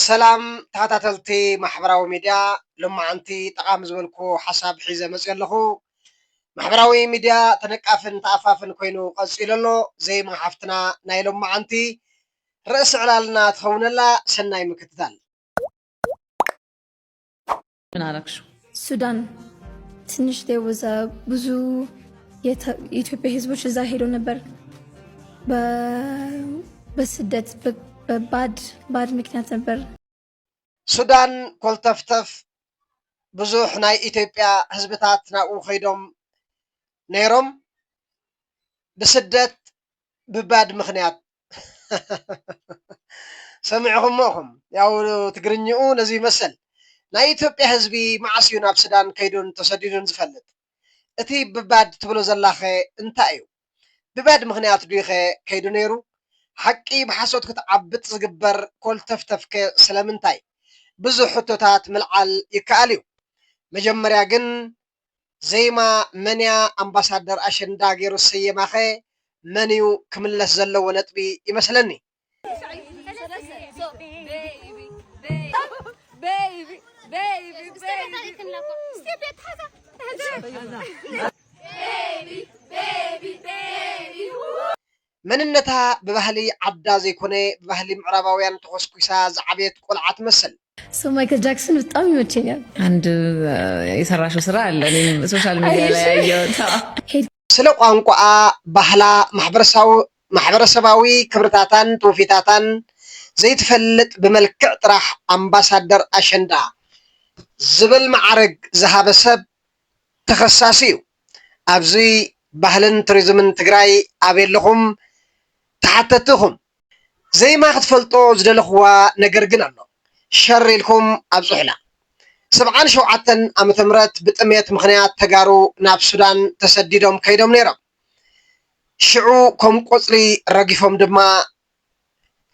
ሰላም ተኸታተልቲ ማሕበራዊ ሚድያ ሎማዓንቲ ጠቃሚ ዝበልኩ ሓሳብ ሒዘ መፅእ ኣለኹ ማሕበራዊ ሚድያ ተነቃፍን ተኣፋፍን ኮይኑ ቀፂሉ ኣሎ ዘይማ ሓፍትና ናይ ሎማዓንቲ ርእሲ ዕላልና ትኸውነላ ሰናይ ምክትታል ምን አረግሽ ሱዳን ትንሽ ደውዛ ብዙ የኢትዮጵያ ህዝቦች እዛ ሄደው ነበር በስደት በባድ ምክንያት ነበር ሱዳን ኮልተፍተፍ ብዙሕ ናይ ኢትዮጵያ ህዝብታት ናብኡ ኸይዶም ነይሮም ብስደት ብባድ ምክንያት ሰሚዕኹም ኢኹም ያው ትግርኝኡ ነዚ ይመስል ናይ ኢትዮጵያ ህዝቢ መዓስ እዩ ናብ ሱዳን ከይዱን ተሰዲዱን ዝፈልጥ እቲ ብባድ ትብሎ ዘላኸ እንታይ እዩ ብባድ ምክንያት ድዩኸ ከይዱ ነይሩ ሓቂ ብሓሶት ክትዓብጥ ዝግበር ኮልተፍተፍከ ስለምንታይ ብዙሕ ሕቶታት ምልዓል ይከኣል እዩ መጀመርያ ግን ዘይማ መንያ ኣምባሳደር ኣሸንዳ ገይሩ ሰየማኸ መን እዩ ክምለስ ዘለዎ ነጥቢ ይመስለኒ መንነታ ብባህሊ ዓዳ ዘይኮነ ብባህሊ ምዕራባውያን ተኮስኩሳ ዝዓበየት ቆልዓ ትመስል ማይክል ጃክሰን በጣም ይመቸኛል አንድ የሰራሽው ስራ አለ እኔም ሶሻል ሚዲያ ላይ ያየሁት ስለ ቋንቋ ባህላ ማሕበረሰባዊ ክብርታታን ትውፊታታን ዘይትፈልጥ ብመልክዕ ጥራሕ ኣምባሳደር ኣሸንዳ ዝብል ማዕረግ ዝሃበ ሰብ ተኸሳሲ እዩ ኣብዚ ባህልን ቱሪዝምን ትግራይ ኣበየለኹም ተሓተትኹም ዘይማ ክትፈልጦ ዝደለኽዋ ነገር ግን ኣሎ ሸር ኢልኩም ኣብፅሑላ 77 ዓመተ ምህረት ብጥሜት ምክንያት ተጋሩ ናብ ሱዳን ተሰዲዶም ከይዶም ነይሮም ሽዑ ከም ቆፅሊ ረጊፎም ድማ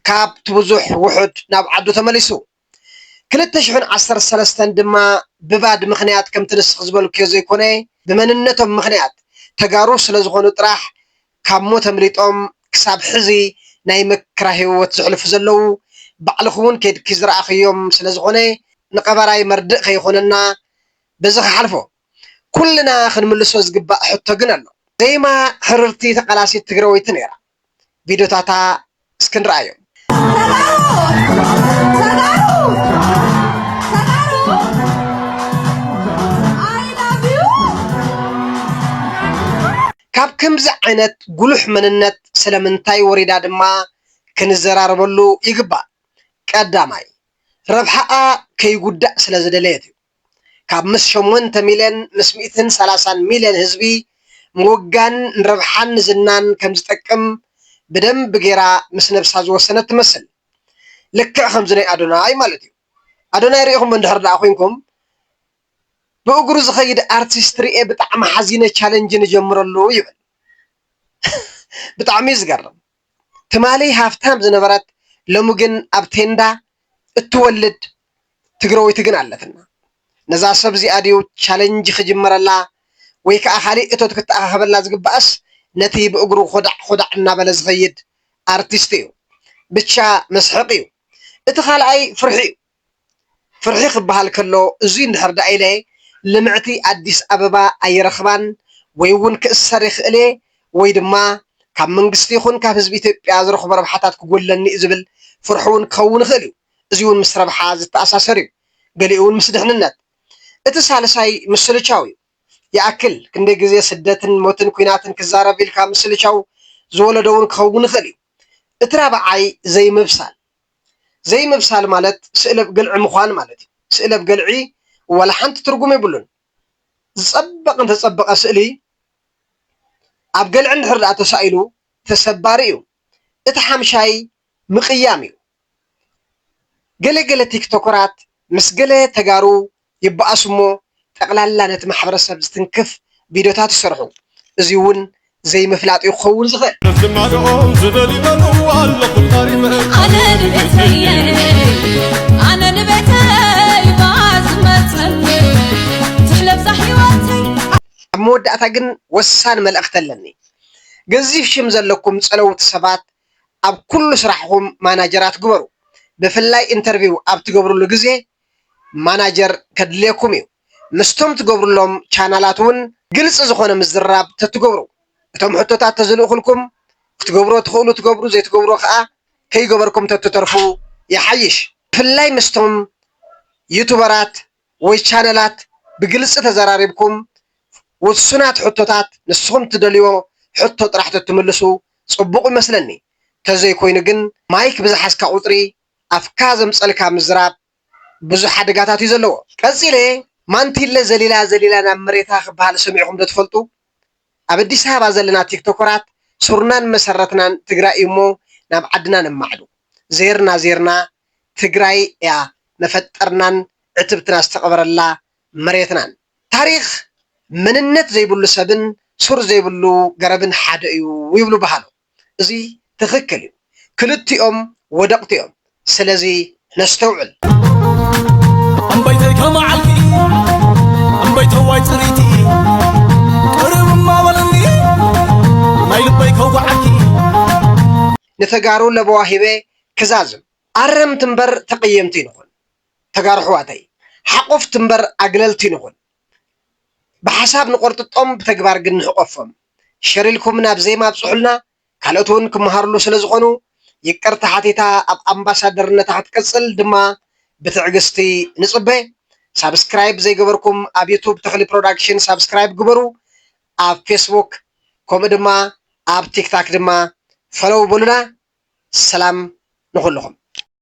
ካብቲ ብዙሕ ውሑድ ናብ ዓዱ ተመሊሱ 2013 ድማ ብባድ ምክንያት ከምቲ ንስኽ ዝበልክዮ ዘይኮነ ብመንነቶም ምክንያት ተጋሩ ስለ ዝኾኑ ጥራሕ ካብ ሞት ኣምሊጦም ክሳብ ሕዚ ናይ መከራ ህይወት ዘሕልፉ ዘለው ባዕልኹውን ከድኪ ዝረኣኽዮም ስለ ዝኾነ ንቐበራይ መርድእ ከይኾነና በዚ ክሓልፎ ኩልና ክንምልሶ ዝግባእ ሕቶ ግን ኣሎ ዘይማ ሕርርቲ ተቃላሲት ትግራወይቲ ነይራ ቪድዮታታ እስክንረኣዮም ካብ ከምዚ ዓይነት ጉሉሕ መንነት ስለምንታይ ወሪዳ ድማ ክንዘራረበሉ ይግባእ ቀዳማይ ረብሓኣ ከይጉዳእ ስለ ዝደለየት እዩ ካብ ምስ 8 ሚልዮን ምስ 130 ሚልዮን ህዝቢ ምውጋን ንረብሓን ዝናን ከም ዝጠቅም ብደንብ ጌራ ምስ ነብሳ ዝወሰነት ትመስል ልክዕ ከምዚ ናይ ኣዶናይ ማለት እዩ ኣዶናይ ሪኢኹም እንድሕር ዳኣ ኮይንኩም ብእግሩ ዝኸይድ ኣርቲስት ርኤ ብጣዕሚ ሓዚነ ቻሌንጅ ንጀምረሉ ይብል ብጣዕሚ ዝገርም ትማሊ ሃፍታም ዝነበረት ሎሚ ግን ኣብ ቴንዳ እትወልድ ትግራወይቲ ግን ኣለትና ነዛ ሰብ እዚኣ ድዩ ቻሌንጅ ክጅመረላ ወይ ከዓ ካሊእ እቶት ክትኣኻኸበላ ዝግባእስ ነቲ ብእግሩ ኮዳዕ እናበለ ዝኸይድ ኣርቲስት እዩ ብቻ መስሕቕ እዩ እቲ ካልኣይ ፍርሒ እዩ ፍርሒ ክበሃል ከሎ እዙይ እንድሕር ዳ ኢለ ልምዕቲ ኣዲስ ኣበባ ኣይረኽባን ወይ እውን ክእሰር ይኽእለ ወይ ድማ ካብ መንግስቲ ይኹን ካብ ህዝቢ ኢትዮጵያ ዝረኽቦ ረብሓታት ክጎለኒ ዝብል ፍርሒ እውን ክኸውን ይኽእል እዩ እዚ እውን ምስ ረብሓ ዝተኣሳሰር እዩ ገሊኡ እውን ምስ ድሕንነት እቲ ሳልሳይ ምስልቻው እዩ ይኣክል ክንደይ ግዜ ስደትን ሞትን ኩናትን ክዛረብ ኢልካ ምስልቻው ዝወለዶ እውን ክኸውን ይኽእል እዩ እቲ ራብዓይ ዘይምብሳል ማለት ስእለብ ገልዒ ምዃን ማለት እዩ ስእለብ ገልዒ ወላ ሓንቲ ትርጉም የብሉን ዝፀበቕ እንተፀበቐ ስእሊ ኣብ ገልዒ እንድሕር ዳኣ ተሳኢሉ ተሰባሪ እዩ እቲ ሓምሻይ ምቕያም እዩ ገለገለ ቲክቶከራት ምስ ገለ ተጋሩ ይበኣሱ እሞ ጠቕላላ ነቲ ማሕበረሰብ ዝትንክፍ ቪድዮታት ይሰርሑ እዚ እውን ዘይምፍላጥ ይኸውን ዝኽእል ኣነ ንቤተይ ባዝመፀኒ ትሕለብዛ ሂወተይ ኣብ መወዳእታ ግን ወሳኒ መልእኽቲ ኣለኒ ገዚፍ ሽም ዘለኩም ፀለውቲ ሰባት ኣብ ኩሉ ስራሕኩም ማናጀራት ግበሩ ብፍላይ ኢንተርቪው ኣብ ትገብሩሉ ግዜ ማናጀር ከድልየኩም እዩ ምስቶም ትገብሩሎም ቻናላት እውን ግልጽ ዝኾነ ምዝራብ ተትገብሩ እቶም ሕቶታት ተዝልኡኹልኩም ክትገብሮ ትኽእሉ ትገብሩ ዘይትገብሮ ከዓ ከይገበርኩም ተትተርፉ ይሓይሽ ብፍላይ ምስቶም ዩቱበራት ወይ ቻናላት ብግልጽ ተዘራሪብኩም ውሱናት ሕቶታት ንስኹም ትደልዮ ሕቶ ጥራሕ ተትምልሱ ጽቡቕ ይመስለኒ ተዘይ ኮይኑ ግን ማይክ ብዝሓዝካ ቁፅሪ ኣፍካ ዘምፀልካ ምዝራብ ብዙሕ ሓደጋታት እዩ ዘለዎ ቀፂለ ማንቲለ ዘሊላ ናብ መሬታ ክበሃል ሰሚዕኹም ዶ ትፈልጡ ኣብ ኣዲስ ኣበባ ዘለና ቲክቶከራት ሱርናን መሰረትናን ትግራይ እሞ ናብ ዓድና ነማዕዱ ዜርና ትግራይ እያ መፈጠርናን ዕትብትና ዝተቐበረላ መሬትናን ታሪክ መንነት ዘይብሉ ሰብን ሱር ዘይብሉ ገረብን ሓደ እዩ ይብሉ ባህሉ እዚ ትክክል እዩ ክልቲኦም ወደቅቲ እዮም ስለዚ ነስተውዕል أمبيتي كما علقي أمبيتي وايد صريتي قرب ما ولني ما يلبيك هو عكي نتقارو لبواهبه كزازم أرم تنبر تقيمتي نخون تقار حواتي حقوف تنبر أقللتي نخون بحساب نقرط الطم بتقبار قنح قفهم شريلكم نابزي ما بصحلنا كالوتون كمهارلو سلزغنو يكر تحتيتا أب أمباسادرنا تحت كسل دما بتعقستي نصبه سابسكرايب زي قبركم أب يوتيوب تخلي برودكشن سابسكرايب قبرو أب فيسبوك كوم دما أب تيك تاك دما فلو بولنا سلام نقول لهم